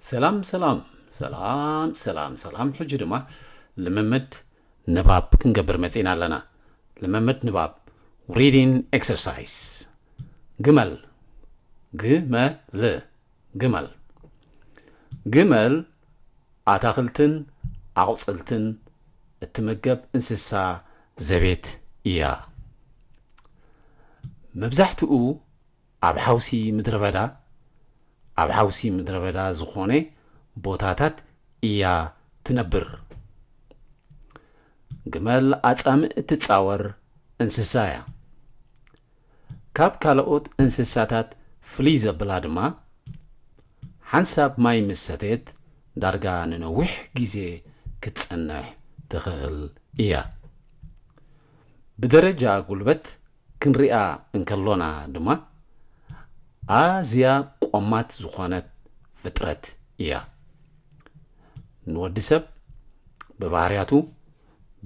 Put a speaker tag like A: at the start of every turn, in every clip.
A: سلام سلام سلام سلام سلام حجي دما لممد نباب كنقبر متين لنا لممد نباب reading exercise جمل جمل جمل አታክልትን አቁጽልትን እትመገብ እንስሳ ዘቤት እያ መብዛሕትኡ ኣብ ሓውሲ ምድረበዳ ዝኾነ ቦታታት እያ ትነብር ግመል አጻምዕ እትጻወር እንስሳ እያ ካብ ካልኦት እንስሳታት ፍልይ ዘብላ ድማ ሓንሳብ ማይ ምሰተት ዳርጋ ንነዊሕ ጊዜ ክትጸንሕ ትኽእል እያ ብደረጃ ጉልበት ክንሪኣ እንከሎና ድማ ኣዝያ ቆማት ዝኾነት ፍጥረት እያ ንወዲ ሰብ ብባህርያቱ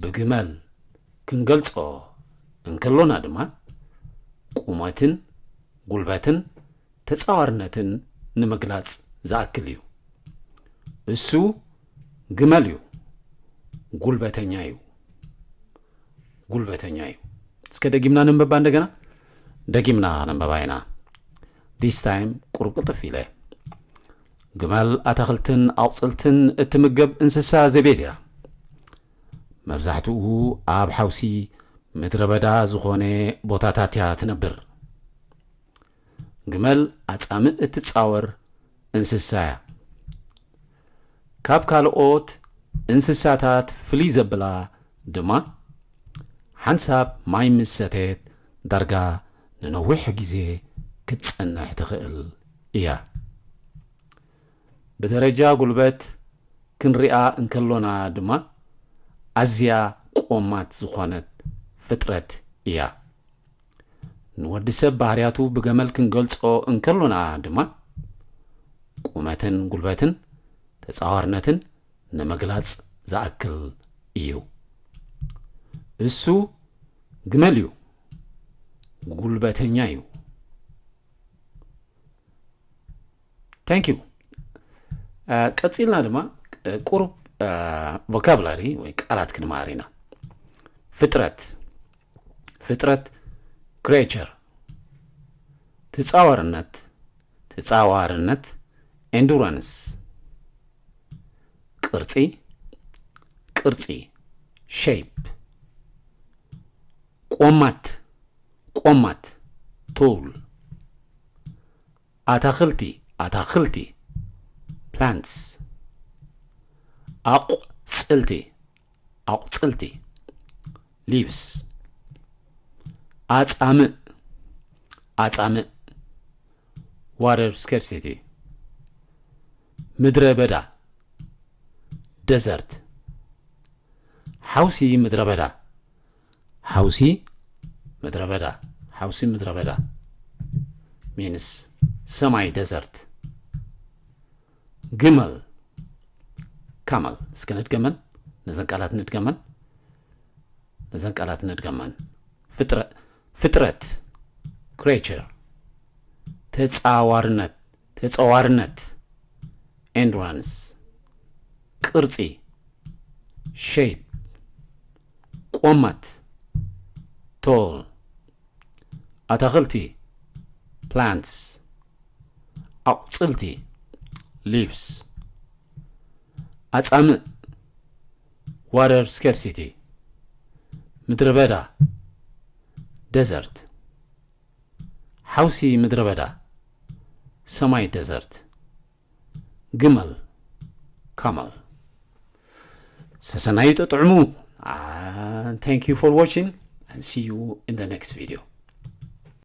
A: ብግመል ክንገልጾ እንከሎና ድማ ቁመትን ጉልበትን ተጻዋርነትን ንምግላጽ ዝኣክል እዩ እሱ ግመል እዩ ጉልበተኛ እዩ እስከ ደጊምና ነንበባ እንደገና ደጊምና ነንበባ ኢና this time ቁርብ ቅልጥፍ ኢለ ግመል አታክልትን አቁጽልትን እትምገብ እንስሳ ዘቤት እያ መብዛሕትኡ ኣብ ሓውሲ ምድረበዳ ዝኾነ ቦታታት እያ ትነብር ግመል አጻምዕ እትጻወር እንስሳ እያ ካብ ካልኦት እንስሳታት ፍልይ ዘብላ ድማ ሓንሳብ ማይ ምሰተት ዳርጋ ንነዊሕ ጊዜ ክትጸንሕ ትኽእል እያ ብደረጃ ጉልበት ክንሪኣ እንከሎና ድማ ኣዝያ ቆማት ዝኾነት ፍጥረት እያ ንወዲ ሰብ ባህርያቱ ብገመል ክንገልጾ እንከሎና ድማ ቁመትን ጉልበትን ተጻዋርነትን ንምግላጽ ዝኣክል እዩ እሱ ግመል እዩ ጉልበተኛ እዩ thank you ቀጽልና ድማ ቁርብ ቮካብላሪ ወይ ቃላት ክንማሪና ፍጥረት creature ተጻዋርነት endurance ቅርጺ shape ቆማት tool አታክልቲ plants አቁጽልቲ leaves አጻምዕ water scarcity ምድረ በዳ desert ሓውሲ ምድረ በዳ means ሰማይ desert ግመል camel እስከነድገመን ነዘን ቃላት ነድገመን ፍጥረት creature ተጻዋርነት endurance ቅርጺ shape ቆማት tall አታክልቲ plants አቁጽልቲ leaves አጻምዕ water scarcity ምድረ በዳ desert ሓውሲ ምድረ በዳ ሰማይ desert ግመል camel ሰሰናይ ተጥዕሙ thank you for watching and see you in the next video